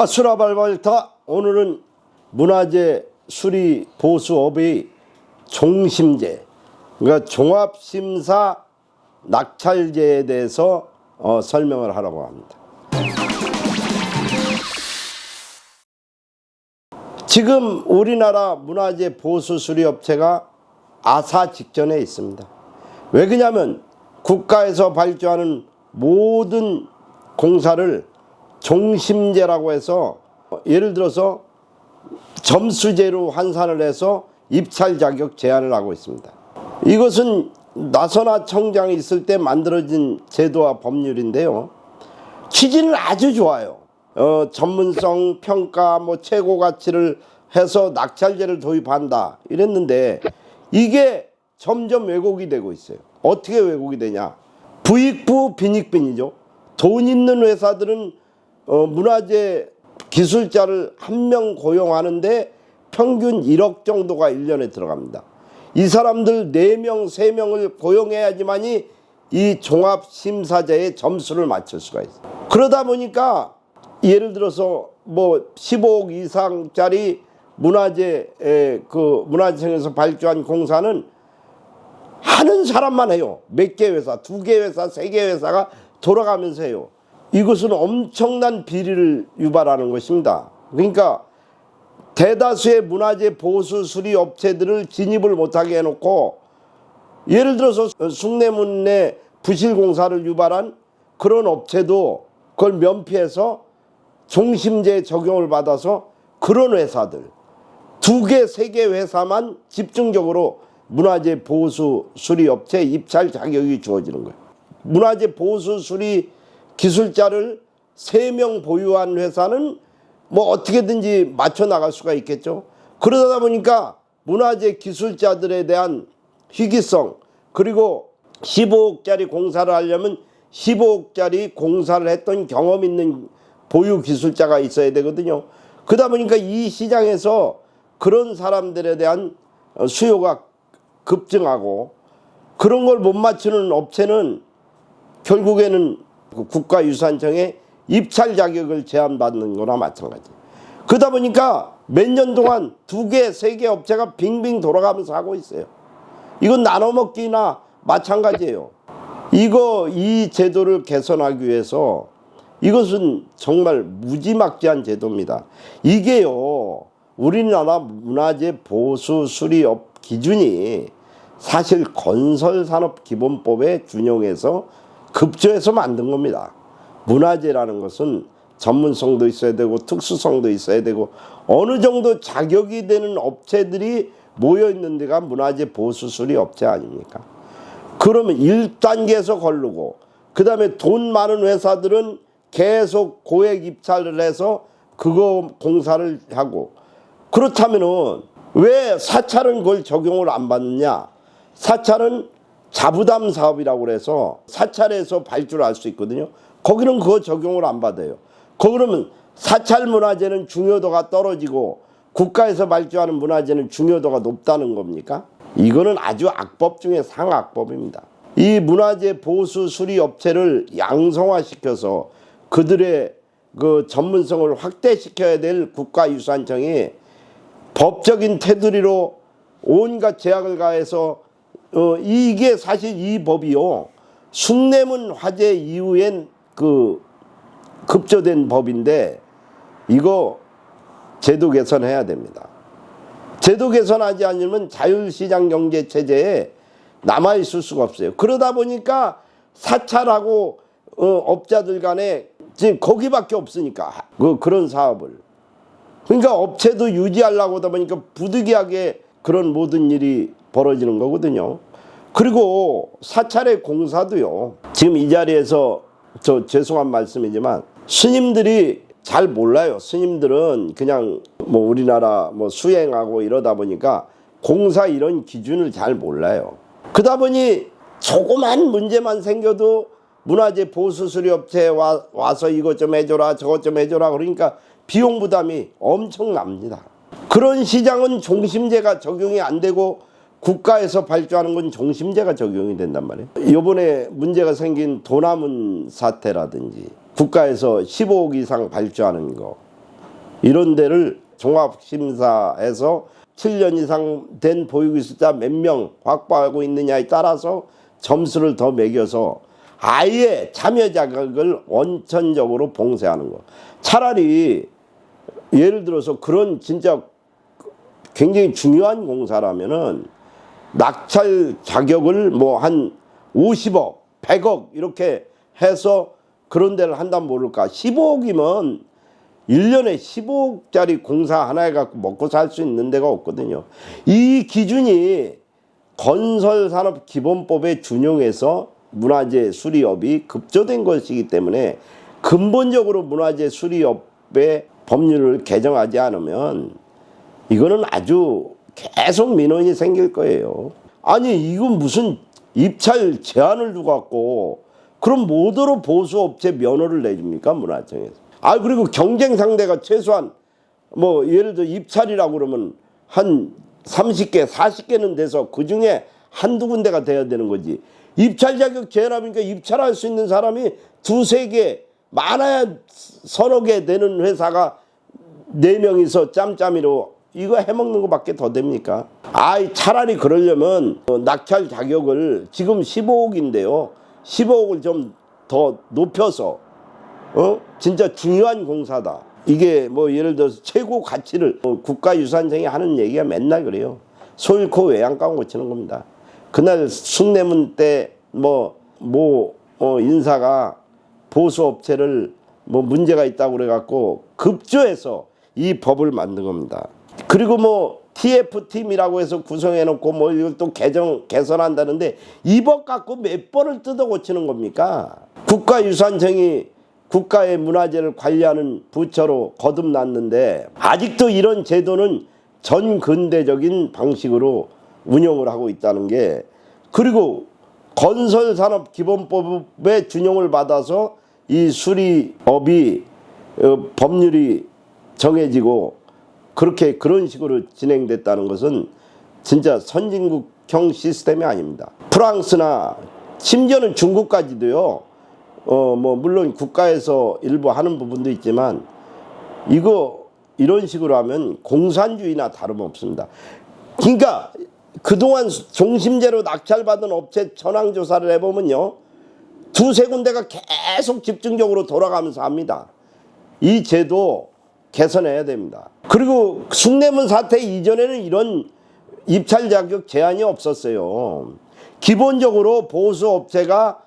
수라발발타. 오늘은 문화재 수리 보수업의 종심제, 그러니까 종합심사 낙찰제에 대해서 설명을 하려고 합니다. 지금 우리나라 문화재 보수 수리 업체가 아사 직전에 있습니다. 왜 그러냐면 국가에서 발주하는 모든 공사를 종심제라고 해서, 예를 들어서 점수제로 환산을 해서 입찰 자격 제한을 하고 있습니다. 이것은 나선아 청장이 있을 때 만들어진 제도와 법률인데요. 취지는 아주 좋아요. 전문성 평가, 최고 가치를 해서 낙찰제를 도입한다 이랬는데, 이게 점점 왜곡이 되고 있어요. 어떻게 왜곡이 되냐? 부익부 빈익빈이죠. 돈 있는 회사들은 문화재 기술자를 한 명 고용하는데 평균 1억 정도가 1년에 들어갑니다. 이 사람들 4명, 3명을 고용해야지만이 이 종합심사제의 점수를 맞출 수가 있어요. 그러다 보니까 예를 들어서 15억 이상짜리 문화재청에서 발주한 공사는 하는 사람만 해요. 몇 개 회사, 2개 회사, 3개 회사가 돌아가면서 해요. 이것은 엄청난 비리를 유발하는 것입니다. 그러니까 대다수의 문화재 보수 수리 업체들을 진입을 못하게 해놓고, 예를 들어서 숭례문내 부실공사를 유발한 그런 업체도 그걸 면피해서 종심제 적용을 받아서 그런 회사들 2개, 3개 회사만 집중적으로 문화재 보수 수리 업체 입찰 자격이 주어지는 거예요. 문화재 보수 수리 기술자를 3명 보유한 회사는 어떻게든지 맞춰 나갈 수가 있겠죠. 그러다 보니까 문화재 기술자들에 대한 희귀성, 그리고 15억짜리 공사를 하려면 15억짜리 공사를 했던 경험 있는 보유 기술자가 있어야 되거든요. 그러다 보니까 이 시장에서 그런 사람들에 대한 수요가 급증하고, 그런 걸 못 맞추는 업체는 결국에는 국가유산청에 입찰 자격을 제한받는 거나 마찬가지. 그러다 보니까 몇 년 동안 2개, 3개 업체가 빙빙 돌아가면서 하고 있어요. 이건 나눠먹기나 마찬가지예요. 이 제도를 개선하기 위해서, 이것은 정말 무지막지한 제도입니다. 이게요, 우리나라 문화재 보수 수리업 기준이 사실 건설산업기본법에 준용해서 급조해서 만든 겁니다. 문화재라는 것은 전문성도 있어야 되고 특수성도 있어야 되고 어느 정도 자격이 되는 업체들이 모여 있는 데가 문화재 보수 수리 업체 아닙니까? 그러면 1단계에서 거르고, 그 다음에 돈 많은 회사들은 계속 고액 입찰을 해서 그거 공사를 하고, 그렇다면은 왜 사찰은 그걸 적용을 안 받느냐? 사찰은 자부담 사업이라고 그래서 사찰에서 발주를 할 수 있거든요. 거기는 그거 적용을 안 받아요. 그러면 사찰 문화재는 중요도가 떨어지고 국가에서 발주하는 문화재는 중요도가 높다는 겁니까? 이거는 아주 악법 중에 상악법입니다. 이 문화재 보수 수리 업체를 양성화시켜서 그들의 그 전문성을 확대시켜야 될 국가유산청이 법적인 테두리로 온갖 제약을 가해서, 이게 사실 이 법이요, 숭례문 화재 이후엔 급조된 법인데, 이거 제도 개선해야 됩니다. 제도 개선하지 않으면 자율시장 경제 체제에 남아있을 수가 없어요. 그러다 보니까 사찰하고 업자들 간에 지금 거기밖에 없으니까 그런 사업을, 그러니까 업체도 유지하려고 하다 보니까 부득이하게 그런 모든 일이 벌어지는 거거든요. 그리고 사찰의 공사도요, 지금 이 자리에서 죄송한 말씀이지만 스님들이 잘 몰라요. 스님들은 그냥 우리나라 수행하고 이러다 보니까 공사 이런 기준을 잘 몰라요. 그러다 보니 조그만 문제만 생겨도 문화재 보수 수리 업체에 와서 이것 좀 해줘라 저것 좀 해줘라, 그러니까 비용 부담이 엄청납니다. 그런 시장은 종심제가 적용이 안 되고 국가에서 발주하는 건 종심제가 적용이 된단 말이에요. 이번에 문제가 생긴 도남은 사태라든지 국가에서 15억 이상 발주하는 거, 이런 데를 종합심사해서 7년 이상 된 보육기술자 몇 명 확보하고 있느냐에 따라서 점수를 더 매겨서 아예 참여 자격을 원천적으로 봉쇄하는 거. 차라리 예를 들어서 그런 진짜 굉장히 중요한 공사라면은 낙찰 자격을 뭐 한 50억, 100억 이렇게 해서 그런 데를 한다면 모를까. 15억이면 1년에 15억짜리 공사 하나 해갖고 먹고 살 수 있는 데가 없거든요. 이 기준이 건설산업기본법에 준용해서 문화재 수리업이 급조된 것이기 때문에 근본적으로 문화재 수리업의 법률을 개정하지 않으면 이거는 아주 계속 민원이 생길 거예요. 아니 이건 무슨 입찰 제한을 두고 갖고 그럼 뭐더러 보수업체 면허를 내줍니까 문화청에서. 아 그리고 경쟁 상대가 최소한 뭐 예를 들어 입찰이라고 그러면 한 30개 40개는 돼서 그중에 한두 군데가 돼야 되는 거지. 입찰 자격 제한하니까 입찰할 수 있는 사람이 두세 개 많아야 서너 개 되는 회사가 4명이서 짬짬이로 이거 해먹는 것밖에 더 됩니까? 아이 차라리 그러려면 낙찰 자격을 지금 15억인데요. 15억을 좀 더 높여서 진짜 중요한 공사다. 이게 뭐 예를 들어서 최고 가치를 국가유산청이 하는 얘기가 맨날 그래요. 소 잃고 외양간 고치는 겁니다. 그날 숭례문 때 인사가 보수업체를 뭐 문제가 있다고 그래갖고 급조해서 이 법을 만든 겁니다. 그리고 뭐 TF팀이라고 해서 구성해놓고 뭐 이걸 또 개선한다는데 이 법 갖고 몇 번을 뜯어 고치는 겁니까? 국가유산청이 국가의 문화재를 관리하는 부처로 거듭났는데 아직도 이런 제도는 전근대적인 방식으로 운영을 하고 있다는 게, 그리고 건설산업기본법의 준용을 받아서 이 수리업이 법률이 정해지고 그렇게 그런 식으로 진행됐다는 것은 진짜 선진국형 시스템이 아닙니다. 프랑스나 심지어는 중국까지도요. 뭐 물론 국가에서 일부 하는 부분도 있지만 이런 식으로 하면 공산주의나 다름없습니다. 그러니까 그동안 종심제로 낙찰받은 업체 전황조사를 해보면요. 두세 군데가 계속 집중적으로 돌아가면서 합니다. 이 제도 개선해야 됩니다. 그리고 숭례문 사태 이전에는 이런 입찰 자격 제한이 없었어요. 기본적으로 보수업체가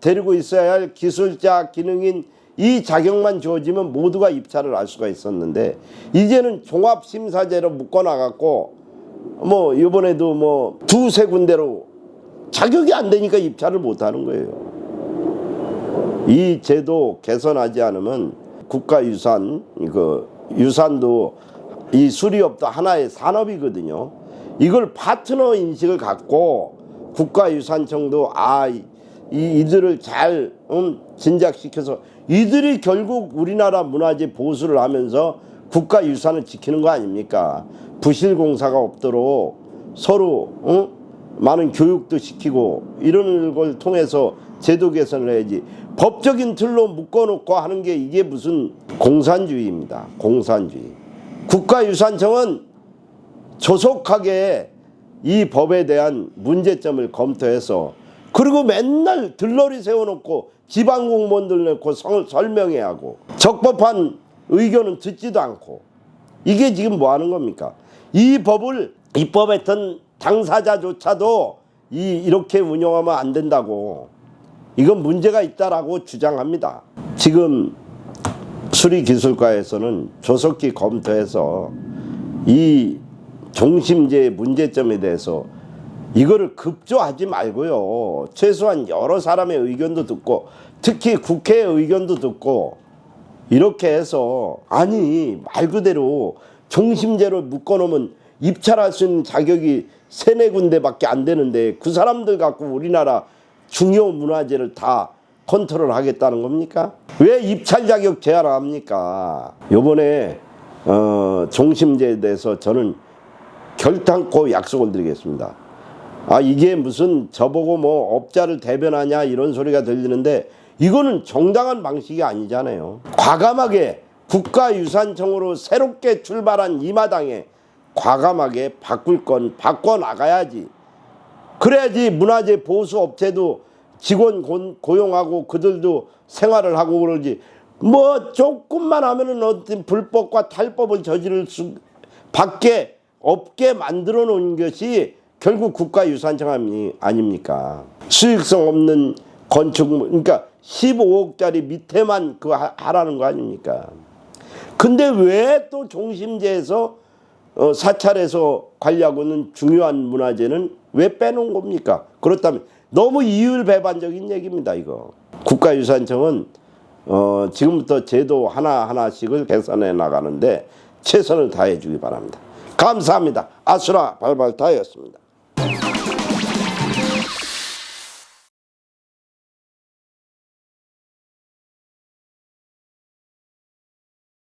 데리고 있어야 할 기술자, 기능인 이 자격만 주어지면 모두가 입찰을 할 수가 있었는데 이제는 종합심사제로 묶어놔갖고 뭐 이번에도 뭐 두세 군데로 자격이 안 되니까 입찰을 못하는 거예요. 이 제도 개선하지 않으면 국가유산, 유산도 이 수리업도 하나의 산업이거든요. 이걸 파트너 인식을 갖고 국가유산청도 이들을 잘 진작시켜서 이들이 결국 우리나라 문화재 보수를 하면서 국가유산을 지키는 거 아닙니까? 부실공사가 없도록 서로 많은 교육도 시키고 이런 걸 통해서 제도 개선을 해야지. 법적인 틀로 묶어놓고 하는 게 이게 무슨 공산주의입니다. 공산주의. 국가유산청은 조속하게 이 법에 대한 문제점을 검토해서 그리고 맨날 들러리 세워놓고 지방공무원들 놓고 설명해야 하고 적법한 의견은 듣지도 않고 이게 지금 뭐 하는 겁니까? 이 법을 입법했던 당사자조차도 이렇게 운영하면 안 된다고 이건 문제가 있다라고 주장합니다. 지금 수리기술과에서는 조속히 검토해서 이 종심제의 문제점에 대해서 이거를 급조하지 말고요. 최소한 여러 사람의 의견도 듣고 특히 국회의 의견도 듣고 이렇게 해서 아니 말 그대로 종심제로 묶어놓으면 입찰할 수 있는 자격이 3-4군데밖에 안 되는데 그 사람들 갖고 우리나라 중요 문화재를 다 컨트롤 하겠다는 겁니까? 왜 입찰 자격 제한을 합니까? 요번에 종심제에 대해서 저는 결단코 약속을 드리겠습니다. 이게 무슨 저보고 뭐 업자를 대변하냐 이런 소리가 들리는데 이거는 정당한 방식이 아니잖아요. 과감하게 국가유산청으로 새롭게 출발한 이 마당에 과감하게 바꿀 건 바꿔나가야지. 그래야지 문화재 보수업체도 직원 고용하고 그들도 생활을 하고 그러지. 뭐 조금만 하면은 어떤 불법과 탈법을 저지를 밖에 없게 만들어 놓은 것이 결국 국가유산청 아닙니까? 수익성 없는 건축물, 그러니까 15억짜리 밑에만 그거 하라는 거 아닙니까? 근데 왜 또 종심제에서 사찰에서 관리하고 있는 중요한 문화재는 왜 빼놓은 겁니까? 그렇다면 너무 이율배반적인 얘기입니다, 이거. 국가유산청은 지금부터 제도 하나하나씩을 개선해 나가는데 최선을 다해 주기 바랍니다. 감사합니다. 아수라 발발타였습니다.